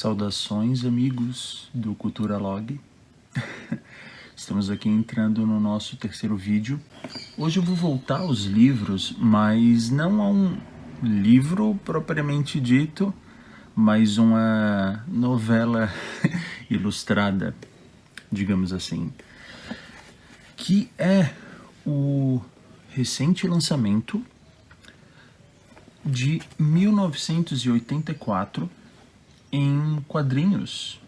Saudações, amigos do Cultura Log. Estamos aqui entrando no nosso terceiro vídeo. Hoje eu vou voltar aos livros, mas não a um livro propriamente dito, mas uma novela ilustrada, digamos assim, que é o recente lançamento de 1984 em quadrinhos,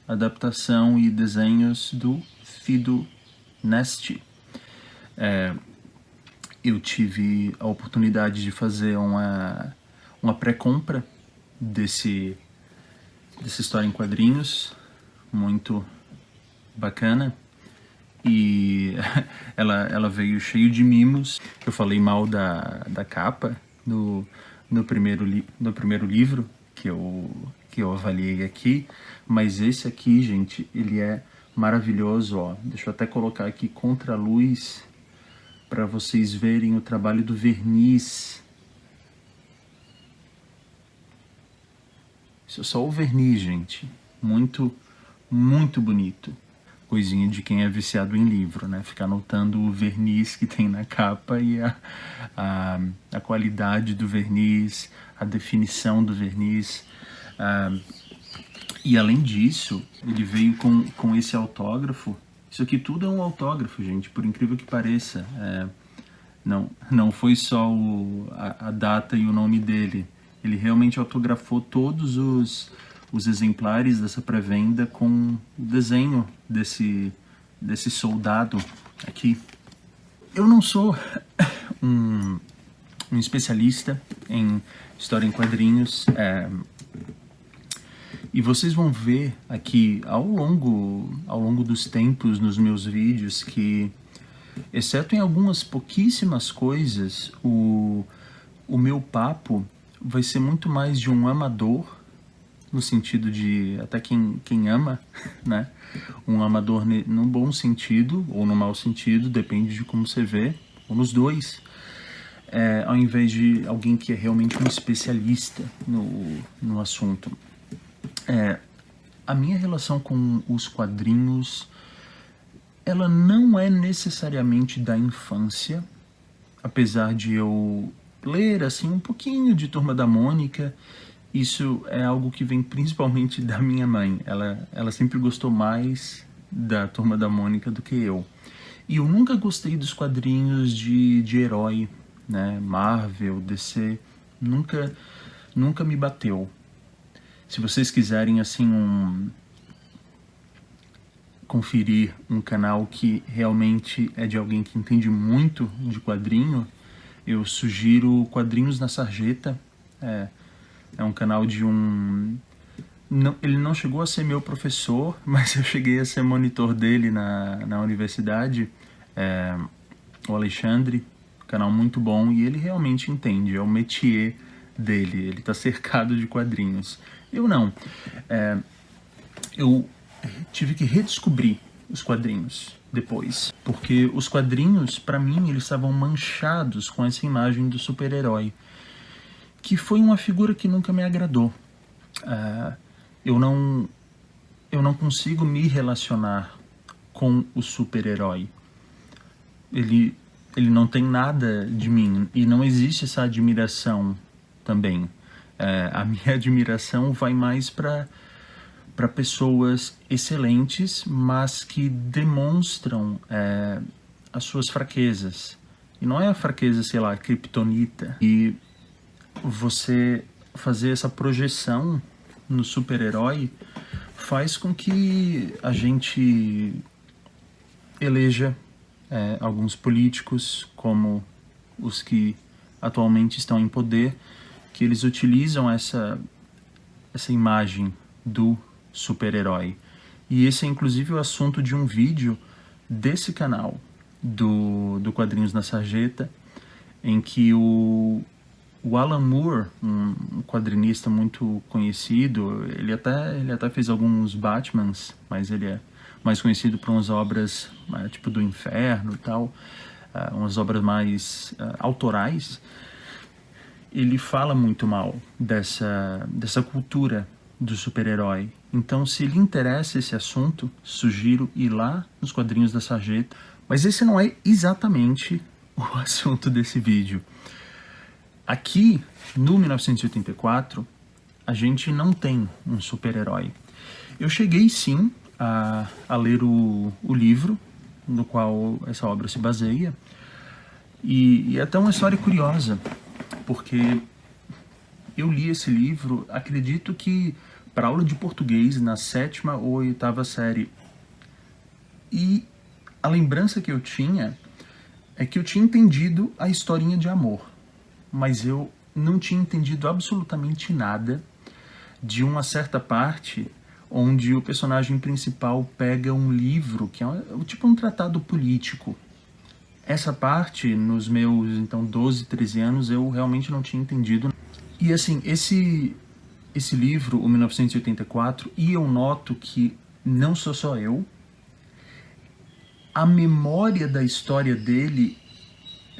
adaptação e desenhos do Fido Nesti. Eu tive a oportunidade de fazer uma pré-compra dessa história em quadrinhos, muito bacana, e ela veio cheio de mimos. Eu falei mal da capa no primeiro livro que eu avaliei aqui, mas esse aqui, gente, ele é maravilhoso, ó. Deixa eu até colocar aqui contra a luz para vocês verem o trabalho do verniz. Isso é só o verniz, gente. Muito, muito bonito. Coisinha de quem é viciado em livro, né? Ficar notando o verniz que tem na capa e a qualidade do verniz, a definição do verniz. E além disso, ele veio com esse autógrafo. Isso aqui tudo é um autógrafo, gente, por incrível que pareça. Não foi só a data e o nome dele. Ele realmente autografou todos os exemplares dessa pré-venda com o desenho desse soldado aqui. Eu não sou um especialista em história em quadrinhos, e vocês vão ver aqui ao longo dos tempos nos meus vídeos que, exceto em algumas pouquíssimas coisas, o meu papo vai ser muito mais de um amador, no sentido de até quem ama, né? Um amador no bom sentido ou no mau sentido, depende de como você vê, ou nos dois. Ao invés de alguém que é realmente um especialista no assunto. A minha relação com os quadrinhos, ela não é necessariamente da infância, apesar de eu ler assim um pouquinho de Turma da Mônica. Isso é algo que vem principalmente da minha mãe. Ela sempre gostou mais da Turma da Mônica do que eu. E eu nunca gostei dos quadrinhos de herói, né? Marvel, DC, nunca me bateu. Se vocês quiserem assim conferir um canal que realmente é de alguém que entende muito de quadrinho, eu sugiro Quadrinhos na Sarjeta. É um canal de ele não chegou a ser meu professor, mas eu cheguei a ser monitor dele na universidade, o Alexandre, canal muito bom, e ele realmente entende, é o métier dele, ele está cercado de quadrinhos. Eu não. Eu tive que redescobrir os quadrinhos depois, porque os quadrinhos, para mim, eles estavam manchados com essa imagem do super-herói, que foi uma figura que nunca me agradou. Eu não consigo me relacionar com o super-herói. Ele não tem nada de mim, e não existe essa admiração também. A minha admiração vai mais para pessoas excelentes, mas que demonstram as suas fraquezas. E não é a fraqueza, sei lá, kryptonita. E você fazer essa projeção no super-herói faz com que a gente eleja alguns políticos, como os que atualmente estão em poder, que eles utilizam essa imagem do super-herói. E esse é inclusive o assunto de um vídeo desse canal, do Quadrinhos na Sarjeta, em que o Alan Moore, um quadrinista muito conhecido, ele até fez alguns Batmans, mas ele é mais conhecido por umas obras tipo do Inferno e tal, umas obras mais autorais. Ele fala muito mal dessa cultura do super-herói. Então, se lhe interessa esse assunto, sugiro ir lá nos quadrinhos da Sarjeta. Mas esse não é exatamente o assunto desse vídeo. Aqui, no 1984, a gente não tem um super-herói. Eu cheguei, sim, a ler o livro no qual essa obra se baseia. E é até uma história curiosa, porque eu li esse livro, acredito que para aula de português na 7ª ou 8ª série. E a lembrança que eu tinha é que eu tinha entendido a historinha de amor, mas eu não tinha entendido absolutamente nada de uma certa parte onde o personagem principal pega um livro que é tipo um tratado político. Essa parte, nos meus, então, 12, 13 anos, eu realmente não tinha entendido. E, assim, esse livro, o 1984, e eu noto que não sou só eu, a memória da história dele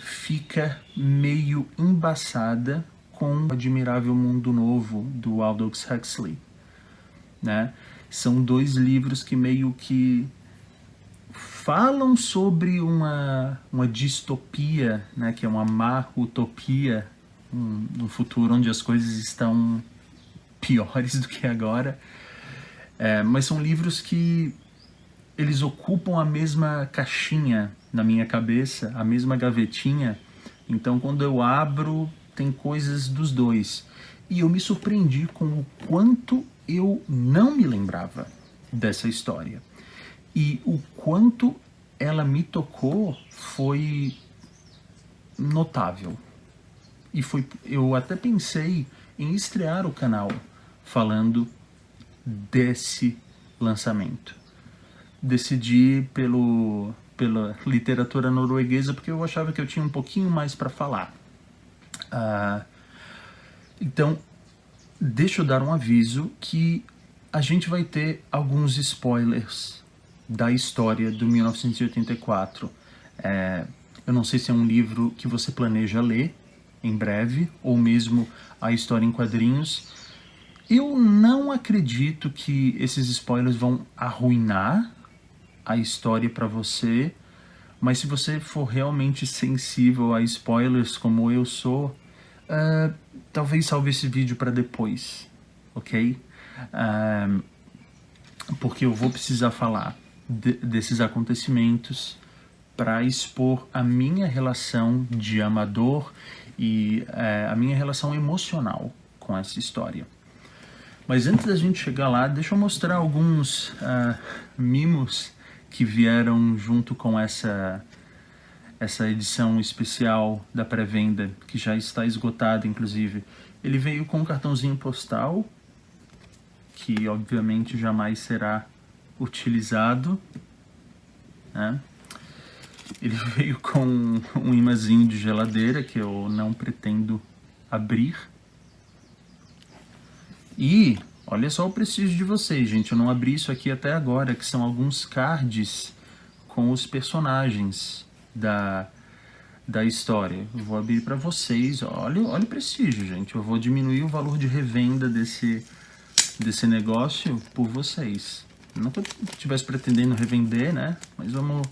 fica meio embaçada com o Admirável Mundo Novo, do Aldous Huxley, né? São dois livros que meio que falam sobre uma distopia, né, que é uma má utopia, um futuro onde as coisas estão piores do que agora. Mas são livros que eles ocupam a mesma caixinha na minha cabeça, a mesma gavetinha. Então, quando eu abro, tem coisas dos dois. E eu me surpreendi com o quanto eu não me lembrava dessa história. E o quanto ela me tocou foi notável. E eu até pensei em estrear o canal falando desse lançamento. Decidi pela literatura norueguesa porque eu achava que eu tinha um pouquinho mais para falar. Então, deixa eu dar um aviso que a gente vai ter alguns spoilers da história do 1984. Eu não sei se é um livro que você planeja ler em breve, ou mesmo a história em quadrinhos. Eu não acredito que esses spoilers vão arruinar a história para você, mas se você for realmente sensível a spoilers como eu sou, talvez salve esse vídeo para depois, ok? Porque eu vou precisar falar desses acontecimentos para expor a minha relação de amador e a minha relação emocional com essa história. Mas antes da gente chegar lá, deixa eu mostrar alguns mimos que vieram junto com essa edição especial da pré-venda, que já está esgotada, inclusive. Ele veio com um cartãozinho postal, que obviamente jamais será utilizado, né? Ele veio com um imãzinho de geladeira, que eu não pretendo abrir. E olha só o prestígio de vocês, gente. Eu não abri isso aqui até agora, que são alguns cards com os personagens da história. Eu vou abrir para vocês. Olha o prestígio, gente. Eu vou diminuir o valor de revenda desse negócio por vocês. Não que eu estivesse pretendendo revender, né? Mas vamos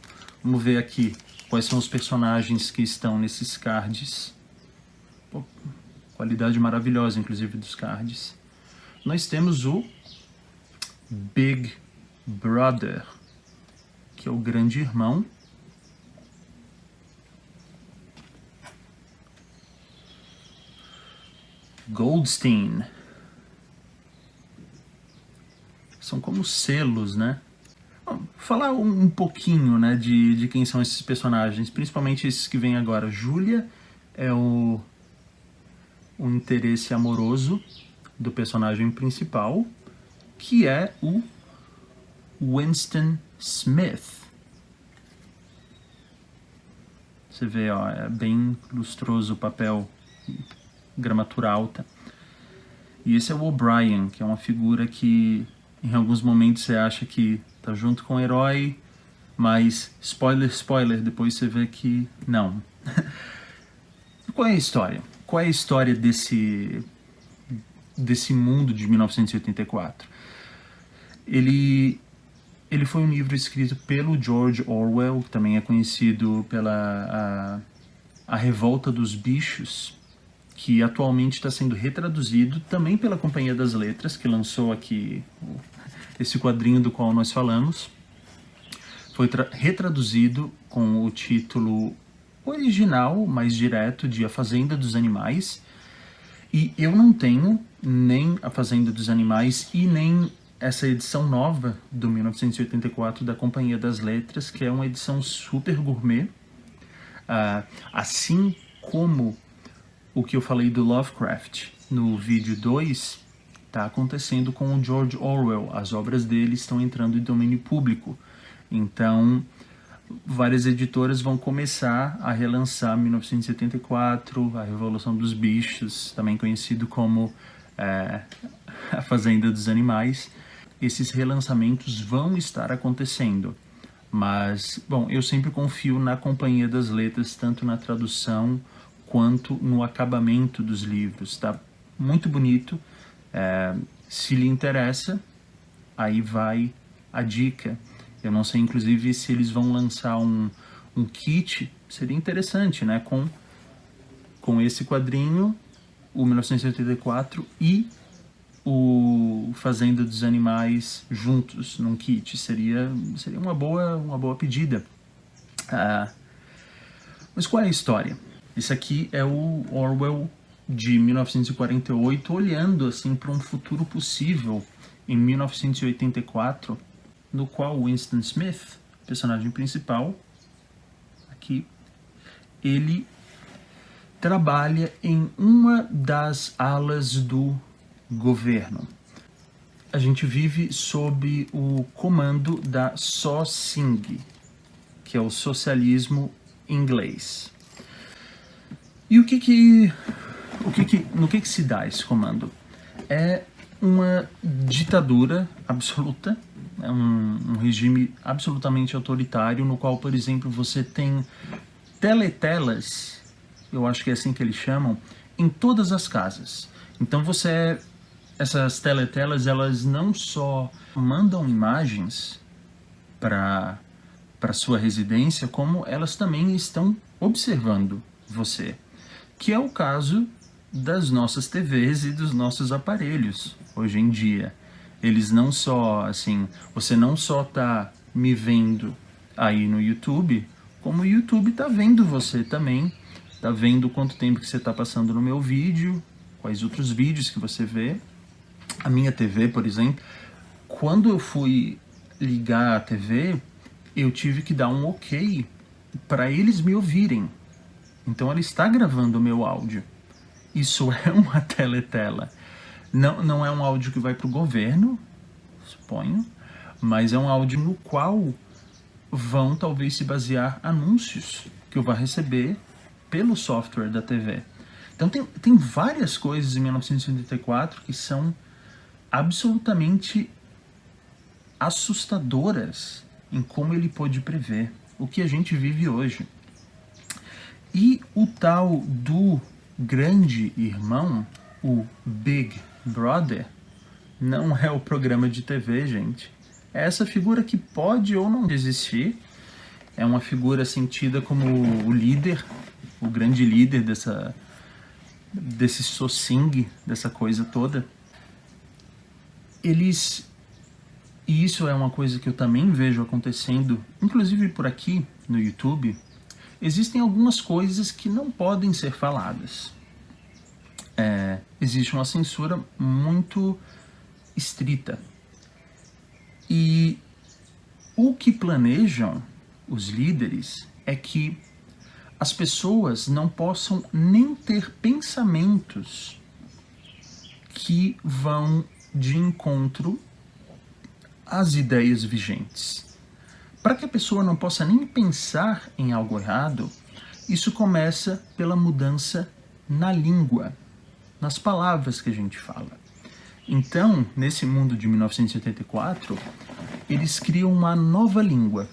ver aqui quais são os personagens que estão nesses cards. Pô, qualidade maravilhosa, inclusive, dos cards. Nós temos o Big Brother, que é o grande irmão. Goldstein. São como selos, né? Vou falar um pouquinho, né, de quem são esses personagens, principalmente esses que vêm agora. Julia é o interesse amoroso do personagem principal, que é o Winston Smith. Você vê, ó, é bem lustroso o papel, gramatura alta. E esse é o O'Brien, que é uma figura que em alguns momentos você acha que tá junto com o herói, mas spoiler, depois você vê que não. Qual é a história? Qual é a história desse mundo de 1984. Ele foi um livro escrito pelo George Orwell, que também é conhecido pela a Revolta dos Bichos, que atualmente está sendo retraduzido também pela Companhia das Letras, que lançou aqui esse quadrinho do qual nós falamos. Foi retraduzido com o título original, mais direto, de A Fazenda dos Animais. E eu não tenho nem A Fazenda dos Animais e nem essa edição nova do 1984 da Companhia das Letras, que é uma edição super gourmet. Assim como o que eu falei do Lovecraft no vídeo 2, está acontecendo com o George Orwell. As obras dele estão entrando em domínio público. Então, várias editoras vão começar a relançar 1984, A Revolução dos Bichos, também conhecido como A Fazenda dos Animais. Esses relançamentos vão estar acontecendo. Mas, bom, eu sempre confio na Companhia das Letras, tanto na tradução quanto no acabamento dos livros. Tá muito bonito. Se lhe interessa, aí vai a dica. Eu não sei, inclusive, se eles vão lançar um kit. Seria interessante, né? Com esse quadrinho, o 1984 e o Fazenda dos Animais juntos num kit. Seria uma boa pedida. Mas qual é a história? Esse aqui é o Orwell de 1948 olhando assim para um futuro possível em 1984, no qual Winston Smith, personagem principal, aqui, ele trabalha em uma das alas do governo. A gente vive sob o comando da SOSING, que é o socialismo inglês. E no que se dá esse comando? É uma ditadura absoluta, é um regime absolutamente autoritário, no qual, por exemplo, você tem teletelas, eu acho que é assim que eles chamam, em todas as casas. Então essas teletelas, elas não só mandam imagens para sua residência, como elas também estão observando você. Que é o caso das nossas TVs e dos nossos aparelhos hoje em dia. Eles não só, assim, você não só está me vendo aí no YouTube, como o YouTube está vendo você também, está vendo quanto tempo que você está passando no meu vídeo, quais outros vídeos que você vê. A minha TV, por exemplo, quando eu fui ligar a TV, eu tive que dar um ok para eles me ouvirem. Então ela está gravando o meu áudio. Isso é uma teletela. Não é um áudio que vai para o governo, suponho, mas é um áudio no qual vão talvez se basear anúncios que eu vou receber pelo software da TV. Então tem várias coisas em 1984 que são absolutamente assustadoras em como ele pôde prever o que a gente vive hoje. E o tal do grande irmão, o Big Brother, não é o programa de TV, gente. É essa figura que pode ou não existir. É uma figura sentida como o líder, o grande líder desse SOSING, dessa coisa toda. E isso é uma coisa que eu também vejo acontecendo, inclusive por aqui no YouTube. Existem algumas coisas que não podem ser faladas. Existe uma censura muito estrita. E o que planejam os líderes é que as pessoas não possam nem ter pensamentos que vão de encontro às ideias vigentes. Para que a pessoa não possa nem pensar em algo errado, isso começa pela mudança na língua, nas palavras que a gente fala. Então, nesse mundo de 1984, eles criam uma nova língua.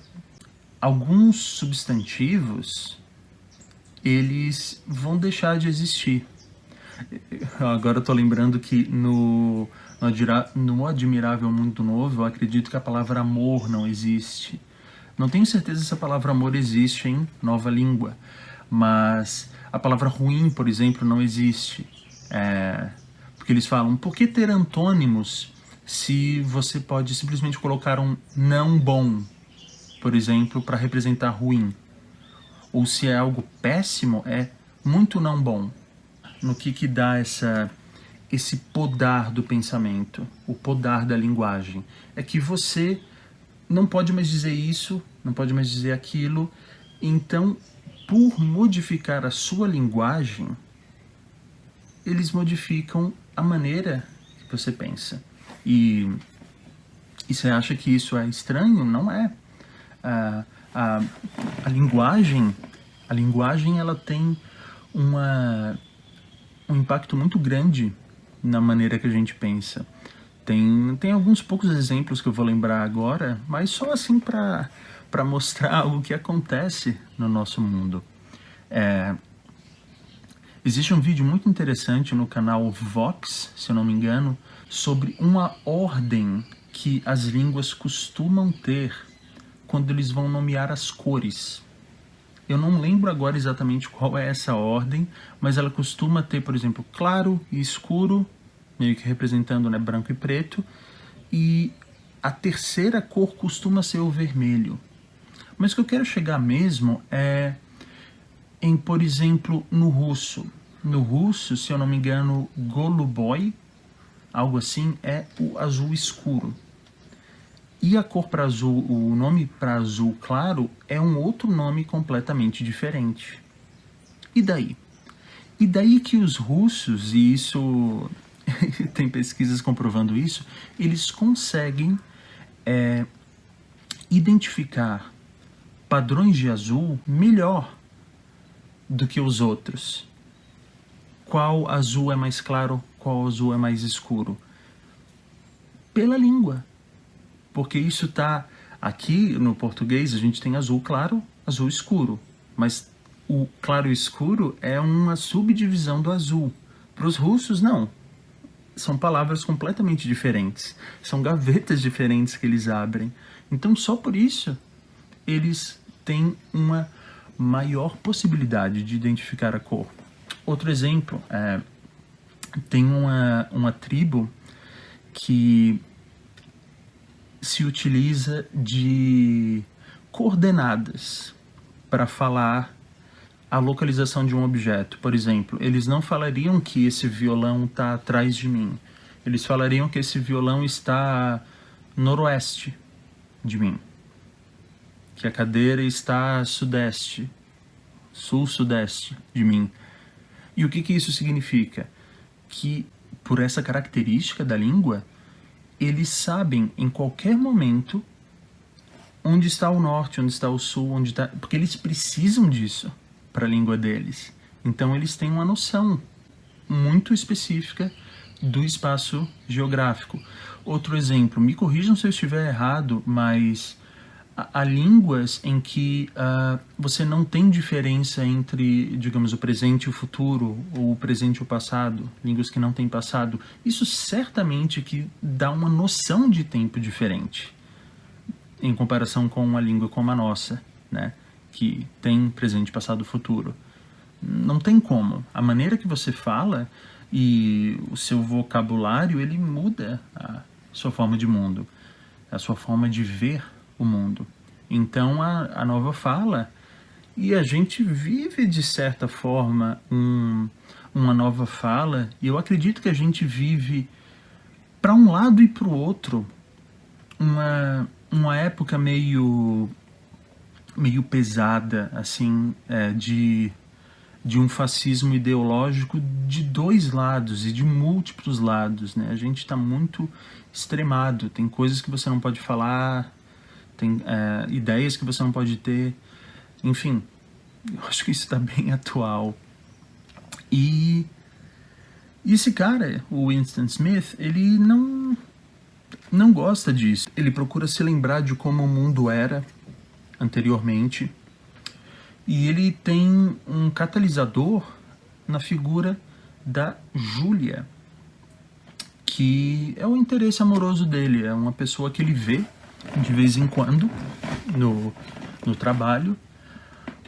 Alguns substantivos, eles vão deixar de existir. Agora eu tô lembrando que no Admirável Mundo Novo, eu acredito que a palavra amor não existe. Não tenho certeza se a palavra amor existe em Nova Língua, mas a palavra ruim, por exemplo, não existe. Porque eles falam, por que ter antônimos se você pode simplesmente colocar um não bom, por exemplo, para representar ruim? Ou se é algo péssimo, é muito não bom. No que dá esse podar do pensamento, o podar da linguagem? É que você não pode mais dizer isso, não pode mais dizer aquilo, então, por modificar a sua linguagem, eles modificam a maneira que você pensa. E você acha que isso é estranho? Não é. A, a, a linguagem ela tem um impacto muito grande na maneira que a gente pensa. Tem alguns poucos exemplos que eu vou lembrar agora, mas só assim para mostrar o que acontece no nosso mundo. Existe um vídeo muito interessante no canal Vox, se eu não me engano, sobre uma ordem que as línguas costumam ter quando eles vão nomear as cores. Eu não lembro agora exatamente qual é essa ordem, mas ela costuma ter, por exemplo, claro e escuro, meio que representando, né, branco e preto, e a terceira cor costuma ser o vermelho. Mas o que eu quero chegar mesmo é em, por exemplo, no russo. No russo, se eu não me engano, Goluboy, algo assim, é o azul escuro. E a cor para azul, o nome para azul claro é um outro nome completamente diferente. E daí? E daí que os russos, e isso tem pesquisas comprovando isso, eles conseguem identificar padrões de azul melhor do que os outros. Qual azul é mais claro, qual azul é mais escuro? Pela língua. Porque isso está aqui no português, a gente tem azul claro, azul escuro. Mas o claro e escuro é uma subdivisão do azul. Para os russos, não. São palavras completamente diferentes. São gavetas diferentes que eles abrem. Então, só por isso, eles têm uma maior possibilidade de identificar a cor. Outro exemplo, tem uma tribo que se utiliza de coordenadas para falar a localização de um objeto. Por exemplo, eles não falariam que esse violão está atrás de mim. Eles falariam que esse violão está noroeste de mim. Que a cadeira está sudeste, sul-sudeste de mim. E o que isso significa? Que, por essa característica da língua, eles sabem em qualquer momento onde está o norte, onde está o sul, onde está... porque eles precisam disso para a língua deles. Então eles têm uma noção muito específica do espaço geográfico. Outro exemplo, me corrijam se eu estiver errado, mas há línguas em que você não tem diferença entre, digamos, o presente e o futuro, ou o presente e o passado, línguas que não têm passado. Isso certamente que dá uma noção de tempo diferente, em comparação com uma língua como a nossa, né? Que tem presente, passado, futuro. Não tem como. A maneira que você fala e o seu vocabulário, ele muda a sua forma de mundo, a sua forma de ver o mundo. Então a nova fala, e a gente vive de certa forma uma nova fala, e eu acredito que a gente vive para um lado e para o outro uma época meio pesada, assim, de um fascismo ideológico de dois lados e de múltiplos lados, né? A gente está muito extremado, tem coisas que você não pode falar, tem ideias que você não pode ter, enfim, eu acho que isso está bem atual. E esse cara, o Winston Smith, ele não gosta disso. Ele procura se lembrar de como o mundo era anteriormente, e ele tem um catalisador na figura da Júlia, que é o interesse amoroso dele, é uma pessoa que ele vê de vez em quando no trabalho,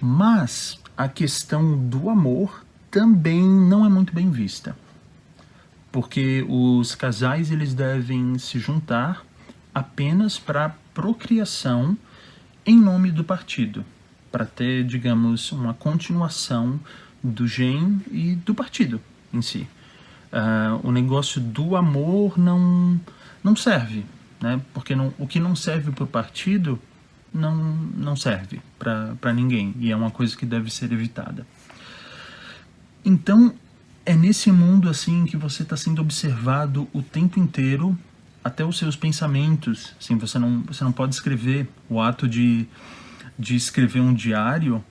mas a questão do amor também não é muito bem vista, porque os casais eles devem se juntar apenas para procriação em nome do partido, para ter, digamos, uma continuação do gene e do partido em si. O negócio do amor não serve, né? Porque o que não serve para o partido não serve para ninguém, e é uma coisa que deve ser evitada. Então, é nesse mundo assim que você está sendo observado o tempo inteiro, até os seus pensamentos. Assim, você não pode escrever. O ato de escrever um diário,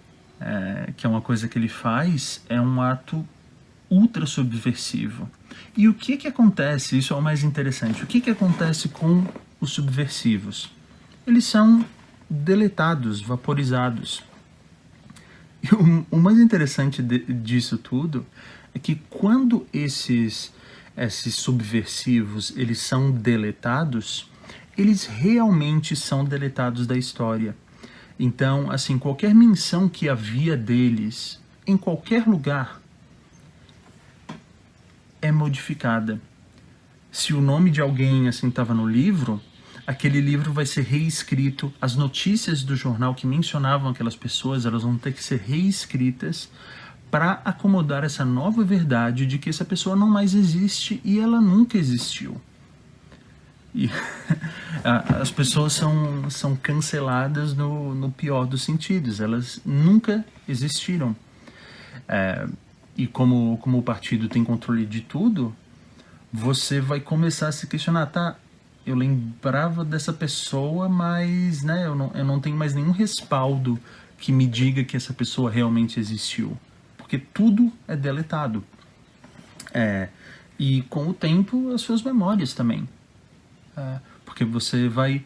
que é uma coisa que ele faz, é um ato ultra subversivo. E o que acontece? Isso é o mais interessante. O que acontece com os subversivos? Eles são deletados, vaporizados. E o mais interessante disso tudo é que quando esses subversivos eles são deletados, eles realmente são deletados da história. Então, assim, qualquer menção que havia deles em qualquer lugar é modificada. Se o nome de alguém assim estava no livro, aquele livro vai ser reescrito. As notícias do jornal que mencionavam aquelas pessoas, elas vão ter que ser reescritas para acomodar essa nova verdade de que essa pessoa não mais existe e ela nunca existiu. E as pessoas são canceladas no pior dos sentidos. Elas nunca existiram. E como o partido tem controle de tudo, você vai começar a se questionar, tá? Eu lembrava dessa pessoa, mas né, eu não tenho mais nenhum respaldo que me diga que essa pessoa realmente existiu. Porque tudo é deletado. E com o tempo, as suas memórias também. Porque você vai...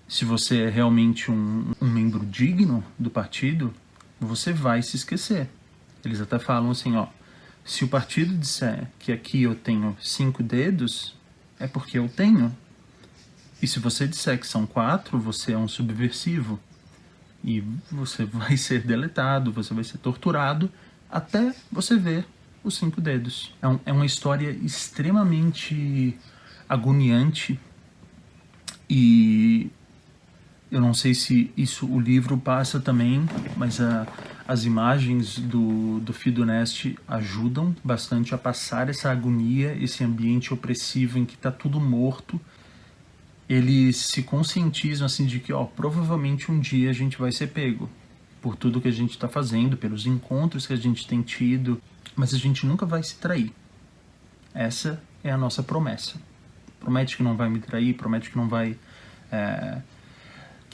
Se você é realmente um membro digno do partido, você vai se esquecer. Eles até falam assim, ó, se o partido disser que aqui eu tenho 5 dedos, é porque eu tenho. E se você disser que são 4, você é um subversivo. E você vai ser deletado, você vai ser torturado, até você ver os 5 dedos. É uma história extremamente agoniante, e eu não sei se o livro passa também, mas as imagens do Fidonest ajudam bastante a passar essa agonia, esse ambiente opressivo em que está tudo morto. Eles se conscientizam assim de que provavelmente um dia a gente vai ser pego por tudo que a gente está fazendo, pelos encontros que a gente tem tido, mas a gente nunca vai se trair. Essa é a nossa promessa. Promete que não vai me trair, promete que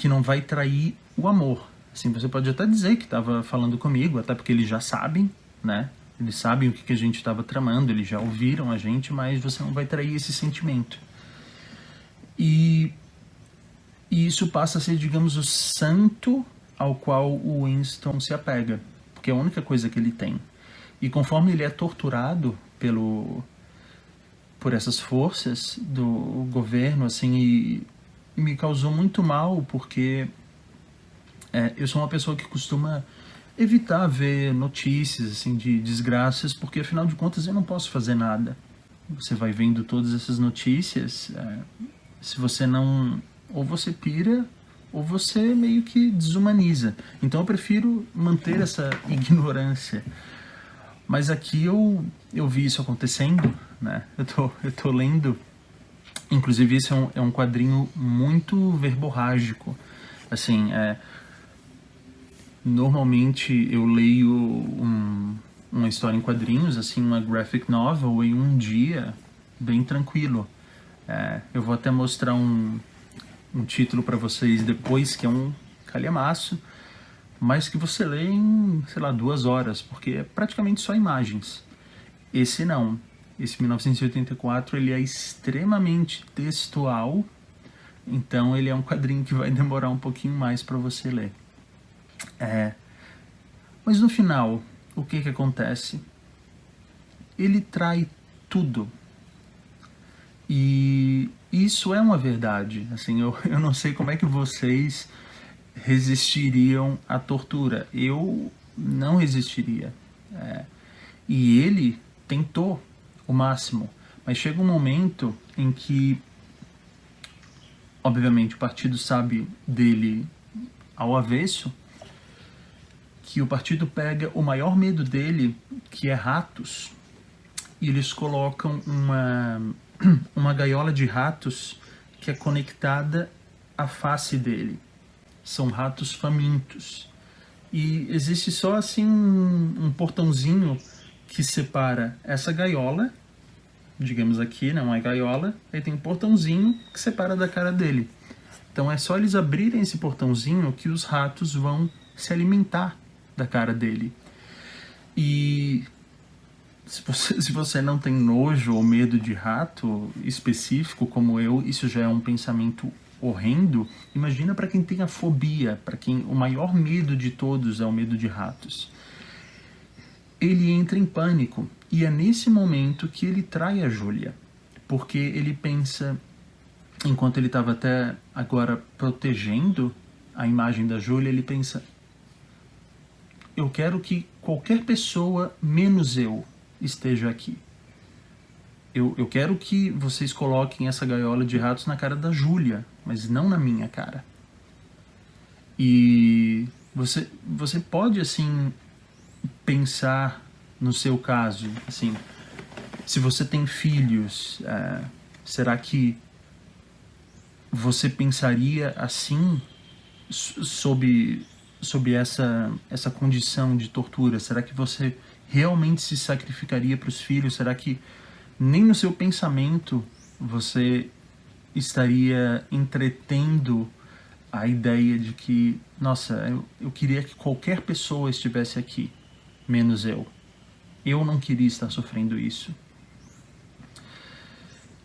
não vai trair o amor. Assim, você pode até dizer que estava falando comigo, até porque eles já sabem, né? Eles sabem o que a gente estava tramando, eles já ouviram a gente, mas você não vai trair esse sentimento. E isso passa a ser, digamos, o santo ao qual o Winston se apega, porque é a única coisa que ele tem. E conforme ele é torturado por essas forças do governo, assim, e me causou muito mal, porque eu sou uma pessoa que costuma evitar ver notícias assim de desgraças, porque afinal de contas eu não posso fazer nada. Você vai vendo todas essas notícias, se você não... ou você pira, ou você meio que desumaniza. Então eu prefiro manter essa ignorância. Mas aqui eu vi isso acontecendo, né? Eu tô lendo. Inclusive, esse é um quadrinho muito verborrágico. Assim, normalmente eu leio uma história em quadrinhos, assim, uma graphic novel, em um dia, bem tranquilo. Eu vou até mostrar um título para vocês depois, que é um calhamaço, mas que você lê em, sei lá, 2 horas, porque é praticamente só imagens. Esse não. Esse 1984, ele é extremamente textual, então ele é um quadrinho que vai demorar um pouquinho mais para você ler. Mas no final, o que acontece? ele trai tudo. E isso é uma verdade. Assim, eu não sei como é que vocês resistiriam à tortura. Eu não resistiria. E ele tentou o máximo. Mas chega um momento em que, obviamente, o partido sabe dele ao avesso, que o partido pega o maior medo dele, que é ratos, e eles colocam uma gaiola de ratos que é conectada à face dele. São ratos famintos. E existe só assim um portãozinho que separa essa gaiola, digamos aqui, não é gaiola, aí tem um portãozinho que separa da cara dele. Então é só eles abrirem esse portãozinho que os ratos vão se alimentar da cara dele. E se você não tem nojo ou medo de rato específico como eu, isso já é um pensamento horrendo. Imagina para quem tem a fobia, para quem o maior medo de todos é o medo de ratos. Ele entra em pânico e é nesse momento que ele trai a Júlia, porque ele pensa, enquanto ele estava até agora protegendo a imagem da Júlia, ele pensa: eu quero que qualquer pessoa, menos eu, esteja aqui. Eu quero que vocês coloquem essa gaiola de ratos na cara da Júlia, mas não na minha cara. E você pode, assim, pensar no seu caso, assim, se você tem filhos, será que você pensaria assim sob essa condição de tortura? Será que você realmente se sacrificaria para os filhos? Será que nem no seu pensamento você estaria entretendo a ideia de que, nossa, eu queria que qualquer pessoa estivesse aqui, menos eu. Eu não queria estar sofrendo isso.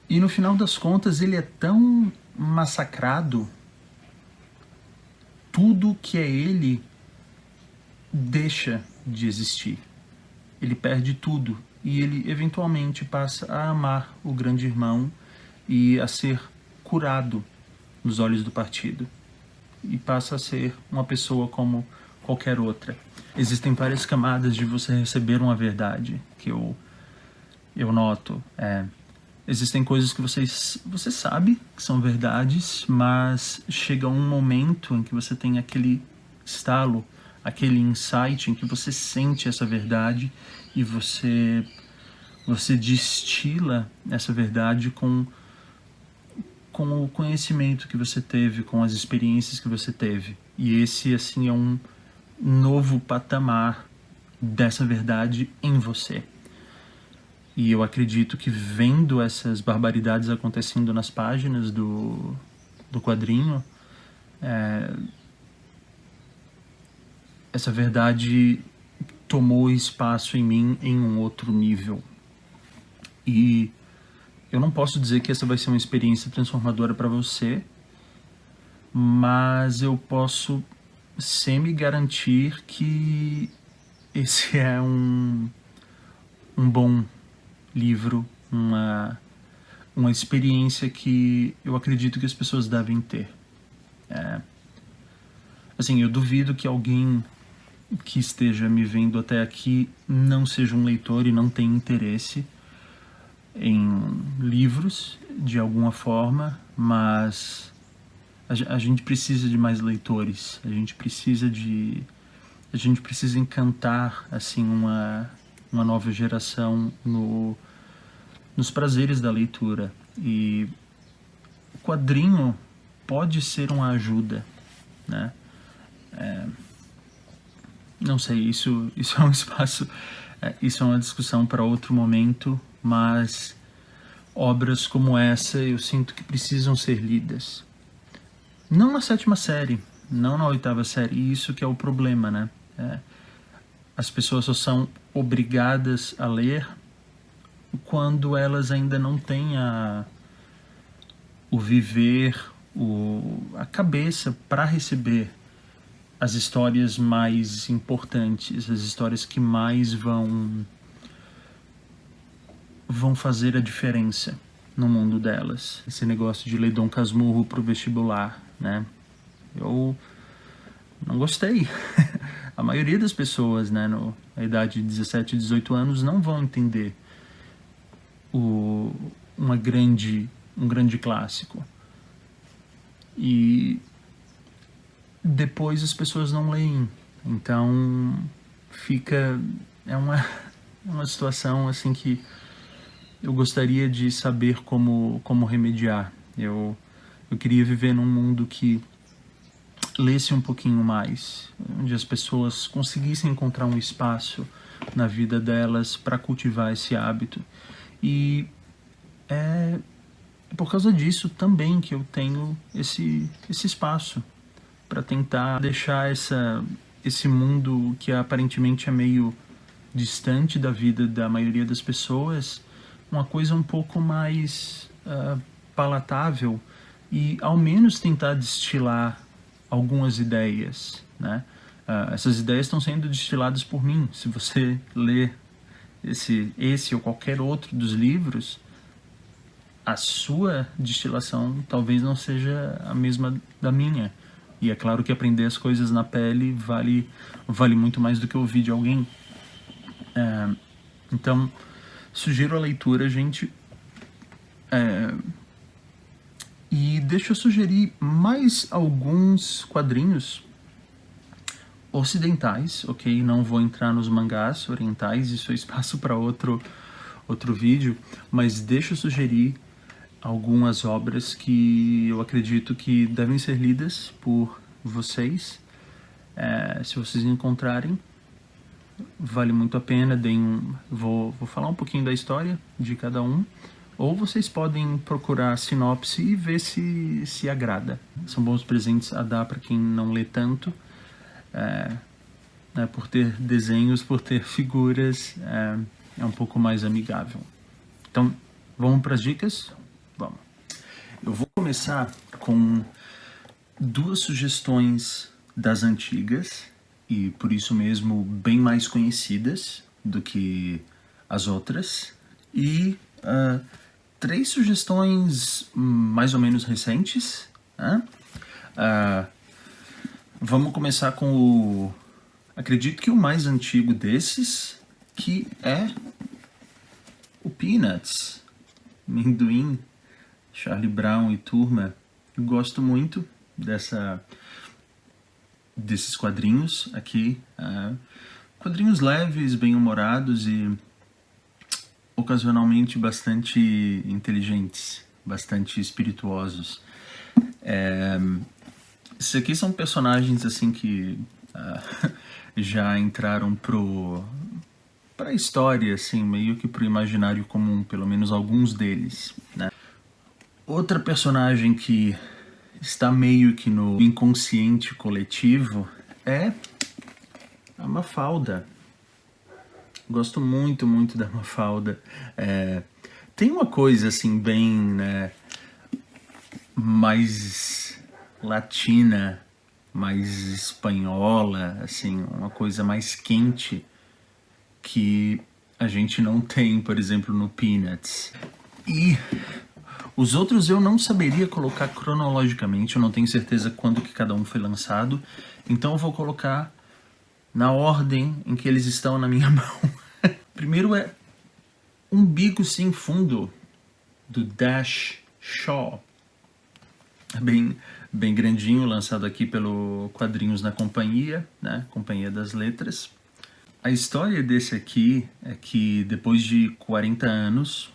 E no final das contas ele é tão massacrado, tudo que é ele deixa de existir. Ele perde tudo e ele eventualmente passa a amar o grande irmão e a ser curado nos olhos do partido. E passa a ser uma pessoa como qualquer outra. Existem várias camadas de você receber uma verdade que eu noto. Existem coisas que você sabe que são verdades, mas chega um momento em que você tem aquele estalo, aquele insight em que você sente essa verdade e você destila essa verdade com o conhecimento que você teve, com as experiências que você teve. E esse, assim, é um novo patamar dessa verdade em você. E eu acredito que vendo essas barbaridades acontecendo nas páginas do quadrinho, essa verdade tomou espaço em mim em um outro nível. E eu não posso dizer que essa vai ser uma experiência transformadora para você, mas eu posso semi-garantir que esse é um bom livro, uma experiência que eu acredito que as pessoas devem ter. Assim, eu duvido que alguém que esteja me vendo até aqui não seja um leitor e não tenha interesse em livros de alguma forma, mas a gente precisa de mais leitores, a gente precisa encantar, assim, uma nova geração nos prazeres da leitura. E o quadrinho pode ser uma ajuda, né? Não sei, isso é um espaço, isso é uma discussão para outro momento, mas obras como essa eu sinto que precisam ser lidas. Não na 7ª série, não na 8ª série, e isso que é o problema, né? As pessoas só são obrigadas a ler quando elas ainda não têm o viver, a cabeça para receber as histórias mais importantes, as histórias que mais vão vão fazer a diferença no mundo delas. Esse negócio de ler Dom Casmurro pro vestibular, né? Eu não gostei. A maioria das pessoas, né, na idade de 17, 18 anos, não vão entender um grande clássico. E depois as pessoas não leem. Então é uma situação assim que eu gostaria de saber como remediar. Eu queria viver num mundo que lesse um pouquinho mais, onde as pessoas conseguissem encontrar um espaço na vida delas para cultivar esse hábito. E é por causa disso também que eu tenho esse espaço para tentar deixar esse mundo que aparentemente é meio distante da vida da maioria das pessoas, uma coisa um pouco mais palatável, e ao menos tentar destilar algumas ideias, né? Essas ideias estão sendo destiladas por mim. Se você ler esse ou qualquer outro dos livros, a sua destilação talvez não seja a mesma da minha. E é claro que aprender as coisas na pele vale muito mais do que ouvir de alguém. Então, sugiro a leitura, gente. E deixa eu sugerir mais alguns quadrinhos ocidentais, ok? Não vou entrar nos mangás orientais, isso é espaço para outro vídeo, mas deixa eu sugerir algumas obras que eu acredito que devem ser lidas por vocês. Se vocês encontrarem, vale muito a pena. Vou falar um pouquinho da história de cada um, ou vocês podem procurar a sinopse e ver se agrada. São bons presentes a dar para quem não lê tanto, né, por ter desenhos, por ter figuras, é um pouco mais amigável. Então, vamos para as dicas? Vamos. Eu vou começar com duas sugestões das antigas, e por isso mesmo bem mais conhecidas do que as outras, e três sugestões mais ou menos recentes, né? Vamos começar com acredito que o mais antigo desses, que é o Peanuts, Amendoim, Charlie Brown e turma. Eu gosto muito desses quadrinhos aqui, quadrinhos leves, bem-humorados e ocasionalmente bastante inteligentes, bastante espirituosos. Esses aqui são personagens assim que já entraram para a história, assim, meio que pro imaginário comum, pelo menos alguns deles, né? Outra personagem que está meio que no inconsciente coletivo é a Mafalda. Gosto muito, muito da Mafalda. Tem uma coisa assim bem, né, mais latina, mais espanhola, assim, uma coisa mais quente que a gente não tem, por exemplo, no Peanuts. E os outros eu não saberia colocar cronologicamente, eu não tenho certeza quando que cada um foi lançado, então eu vou colocar na ordem em que eles estão na minha mão. Primeiro é Um Bico Sem Fundo, do Dash Shaw. Bem grandinho, lançado aqui pelo Quadrinhos na Companhia, né? Companhia das Letras. A história desse aqui é que depois de 40 anos,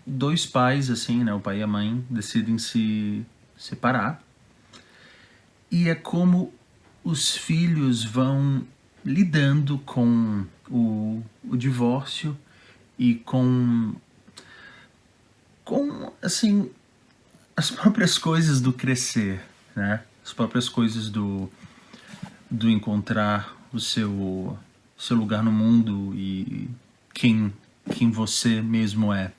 dois pais, assim, né, o pai e a mãe, decidem se separar. E é como os filhos vão lidando com o divórcio e com assim, as próprias coisas do crescer, né? As próprias coisas do encontrar o seu lugar no mundo e quem você mesmo é.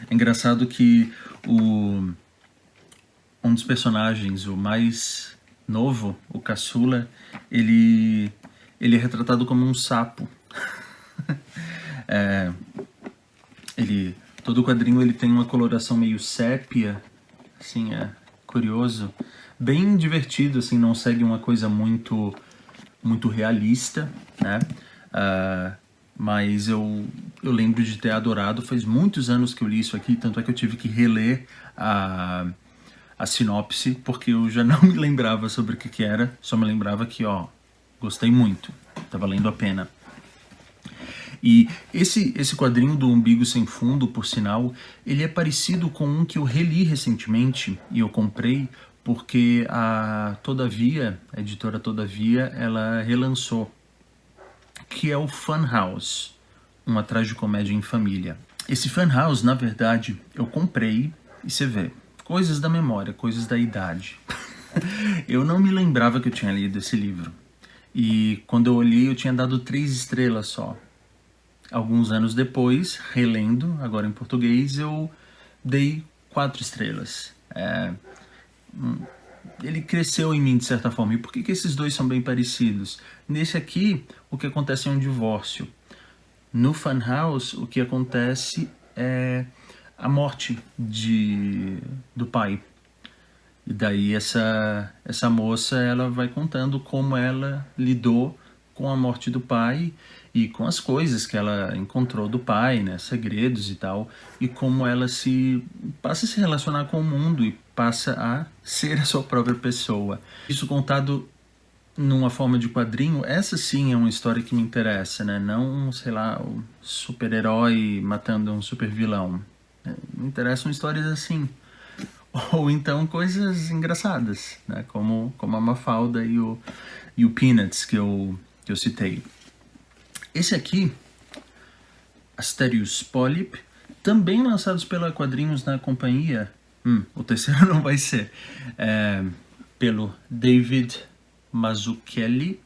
É engraçado que um dos personagens, o mais novo, o caçula, ele é retratado como um sapo. todo quadrinho ele tem uma coloração meio sépia, assim, é curioso. Bem divertido, assim, não segue uma coisa muito realista, né? Mas eu lembro de ter adorado. Faz muitos anos que eu li isso aqui, tanto é que eu tive que reler a sinopse, porque eu já não me lembrava sobre o que era, só me lembrava que, gostei muito, tá valendo a pena. E esse quadrinho do Umbigo Sem Fundo, por sinal, ele é parecido com um que eu reli recentemente e eu comprei porque a editora Todavia, ela relançou, que é o Funhouse, uma tragicomédia em família. Esse Funhouse, na verdade, eu comprei e você vê, coisas da memória, coisas da idade. Eu não me lembrava que eu tinha lido esse livro. E quando eu olhei, eu tinha dado 3 estrelas só. Alguns anos depois, relendo, agora em português, eu dei 4 estrelas. Ele cresceu em mim de certa forma. E por que esses dois são bem parecidos? Nesse aqui, o que acontece é um divórcio. No Funhouse, o que acontece é a morte do pai. E daí essa moça, ela vai contando como ela lidou com a morte do pai e com as coisas que ela encontrou do pai, né, segredos e tal, e como ela passa a se relacionar com o mundo e passa a ser a sua própria pessoa. Isso contado numa forma de quadrinho, essa sim é uma história que me interessa, né? Não, sei lá, o super-herói matando um super-vilão. Me interessam histórias assim. Ou então coisas engraçadas, né? Como a Mafalda e o Peanuts que eu citei. Esse aqui, Asterios Polyp, também lançados pela Quadrinhos na Companhia, o terceiro não vai ser, pelo David Mazzucchelli.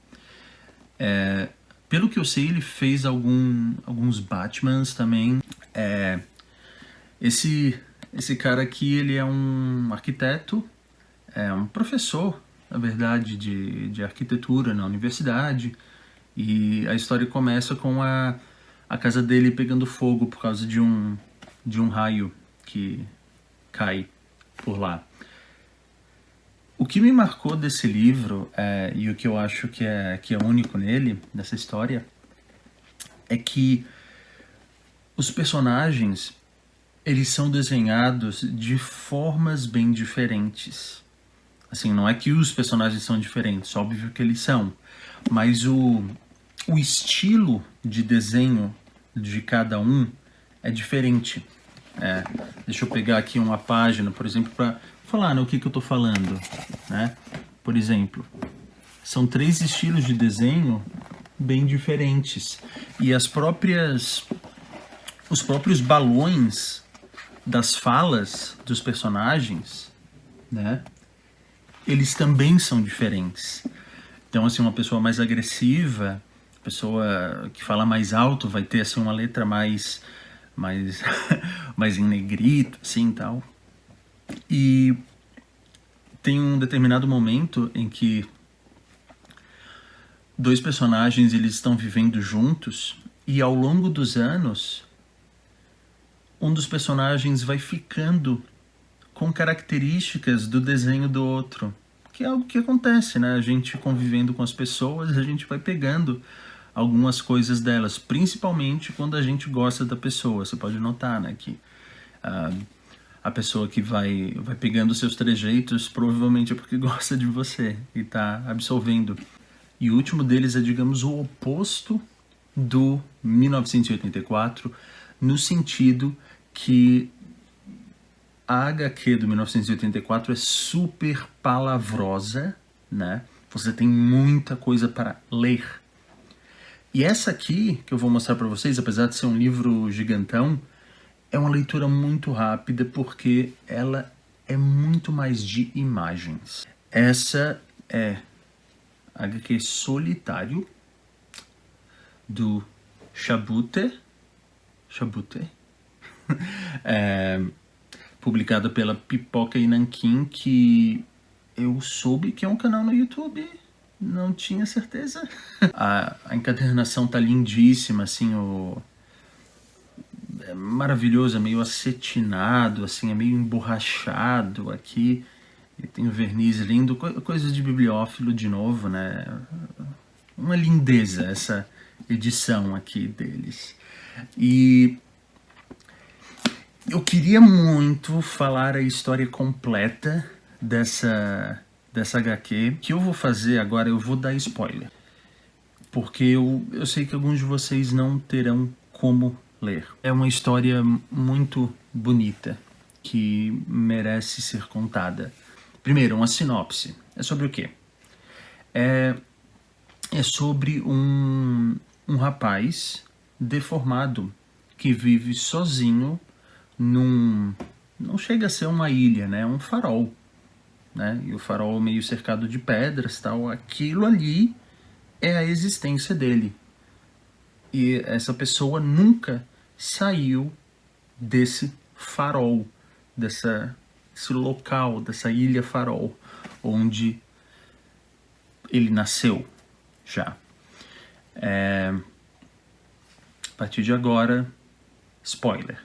Pelo que eu sei, ele fez alguns Batmans também. Esse cara aqui, ele é um arquiteto, um professor, na verdade, de arquitetura na universidade. E a história começa com a casa dele pegando fogo por causa de um raio que cai por lá. O que me marcou desse livro, e o que eu acho que é único nele, nessa história, é que os personagens, eles são desenhados de formas bem diferentes. Assim, não é que os personagens são diferentes, óbvio que eles são, mas o estilo de desenho de cada um é diferente. Deixa eu pegar aqui uma página, por exemplo, para falar, né, o que eu estou falando. Né? Por exemplo, são 3 estilos de desenho bem diferentes. E os próprios balões das falas dos personagens, né, eles também são diferentes. Então, assim, uma pessoa mais agressiva, pessoa que fala mais alto vai ter assim uma letra mais em negrito, assim, tal. E tem um determinado momento em que 2 personagens eles estão vivendo juntos e ao longo dos anos um dos personagens vai ficando com características do desenho do outro, que é algo que acontece, né? A gente convivendo com as pessoas, a gente vai pegando algumas coisas delas, principalmente quando a gente gosta da pessoa. Você pode notar, né, que a pessoa que vai pegando seus trejeitos provavelmente é porque gosta de você e está absorvendo. E o último deles é, digamos, o oposto do 1984, no sentido que a HQ do 1984 é super palavrosa, né? Você tem muita coisa para ler. E essa aqui, que eu vou mostrar para vocês, apesar de ser um livro gigantão, é uma leitura muito rápida porque ela é muito mais de imagens. Essa é a HQ Solitário, do Chabute, publicada pela Pipoca e Nanquim, que eu soube que é um canal no YouTube, não tinha certeza. A encadernação tá lindíssima, assim, maravilhoso, é meio acetinado, assim, é meio emborrachado aqui. E tem um verniz lindo, coisa de bibliófilo de novo, né? Uma lindeza essa edição aqui deles. E eu queria muito falar a história completa dessa HQ. O que eu vou fazer agora, eu vou dar spoiler. Porque eu sei que alguns de vocês não terão como ler. É uma história muito bonita, que merece ser contada. Primeiro, uma sinopse. É sobre o quê? É sobre um rapaz deformado que vive sozinho não chega a ser uma ilha, né? É um farol, né? E o farol meio cercado de pedras, tal. Aquilo ali é a existência dele. E essa pessoa nunca saiu desse farol, desse local, dessa ilha farol, onde ele nasceu já. A partir de agora, spoiler.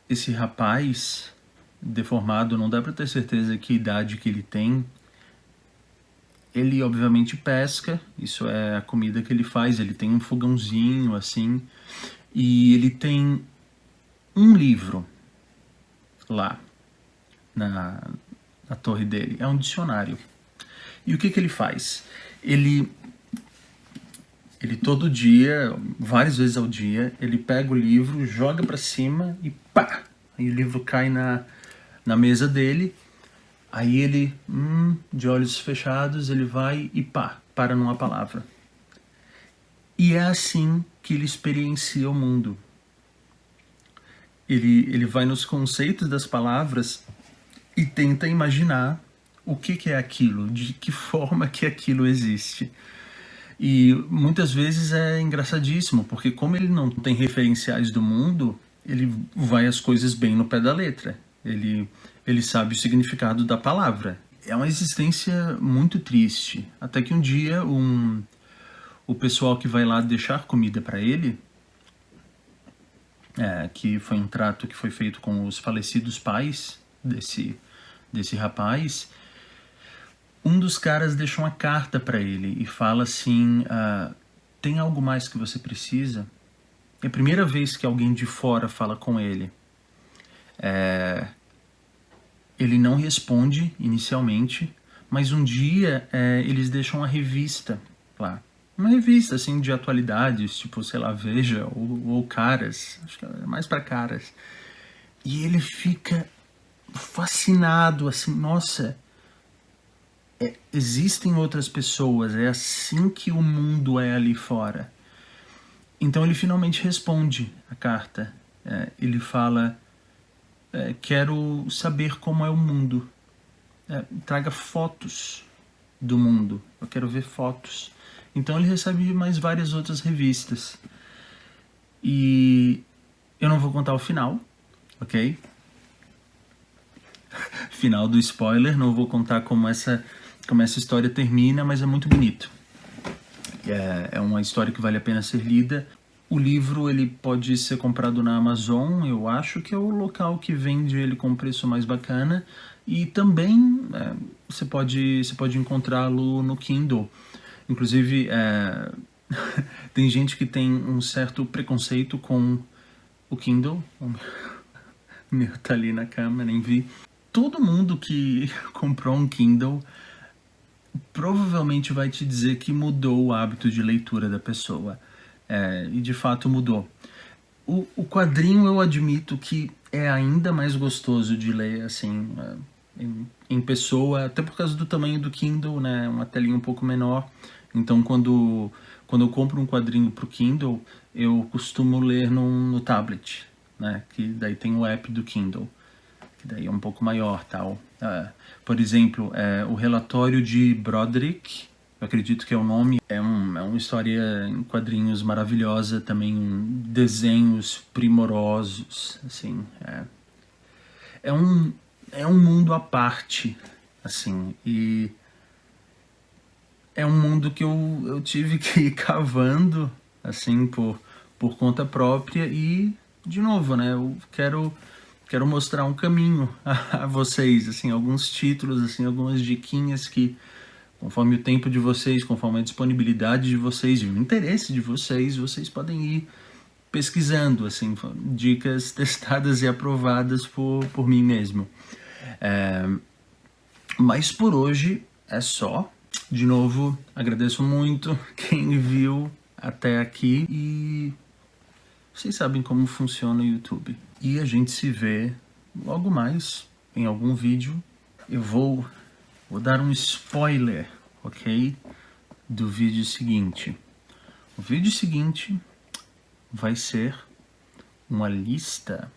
Esse rapaz deformado, não dá para ter certeza que idade que ele tem. Ele obviamente pesca, isso é a comida que ele faz, ele tem um fogãozinho assim, e ele tem um livro lá na torre dele, é um dicionário. E o que ele faz? Ele todo dia, várias vezes ao dia, ele pega o livro, joga para cima e pá! Aí o livro cai na mesa dele. Aí ele, de olhos fechados, ele vai e pá, para numa palavra. E é assim que ele experiencia o mundo. Ele vai nos conceitos das palavras e tenta imaginar o que é aquilo, de que forma que aquilo existe. E muitas vezes é engraçadíssimo, porque como ele não tem referenciais do mundo, ele vai as coisas bem no pé da letra. Ele sabe o significado da palavra. É uma existência muito triste. Até que um dia o pessoal que vai lá deixar comida para ele, que foi um trato que foi feito com os falecidos pais desse rapaz, um dos caras deixa uma carta para ele e fala assim, tem algo mais que você precisa? É a primeira vez que alguém de fora fala com ele. Ele não responde inicialmente, mas um dia eles deixam uma revista lá. Uma revista assim de atualidades, tipo, sei lá, Veja ou Caras, acho que é mais para Caras. E ele fica fascinado, assim, nossa, existem outras pessoas, é assim que o mundo é ali fora. Então ele finalmente responde a carta. Ele fala, quero saber como é o mundo. Traga fotos do mundo, eu quero ver fotos. Então ele recebe mais várias outras revistas. E eu não vou contar o final, ok? Final do spoiler, não vou contar como essa história termina, mas é muito bonito. É uma história que vale a pena ser lida. O livro ele pode ser comprado na Amazon, eu acho que é o local que vende ele com preço mais bacana. E também você pode encontrá-lo no Kindle. Inclusive, tem gente que tem um certo preconceito com o Kindle. O meu tá ali na cama, nem vi. Todo mundo que comprou um Kindle provavelmente vai te dizer que mudou o hábito de leitura da pessoa. E de fato mudou. O quadrinho eu admito que é ainda mais gostoso de ler assim, em pessoa, até por causa do tamanho do Kindle, né? Uma telinha um pouco menor. Então quando eu compro um quadrinho pro Kindle, eu costumo ler no tablet, né? Que daí tem o app do Kindle, que daí é um pouco maior, tal. Por exemplo, o relatório de Broderick, eu acredito que é o nome, é uma história em quadrinhos maravilhosa, também desenhos primorosos, assim, é um mundo à parte, assim, e é um mundo que eu tive que ir cavando, assim, por conta própria, e de novo, né, eu quero mostrar um caminho a vocês, assim, alguns títulos, assim, algumas diquinhas que, conforme o tempo de vocês, conforme a disponibilidade de vocês e o interesse de vocês, vocês podem ir pesquisando, assim, dicas testadas e aprovadas por mim mesmo. Mas por hoje é só. De novo, agradeço muito quem viu até aqui e vocês sabem como funciona o YouTube. E a gente se vê logo mais em algum vídeo. Eu vou dar um spoiler, ok? Do vídeo seguinte. O vídeo seguinte vai ser uma lista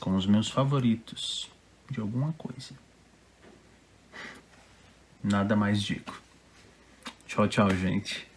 com os meus favoritos de alguma coisa. Nada mais digo. Tchau, tchau, gente.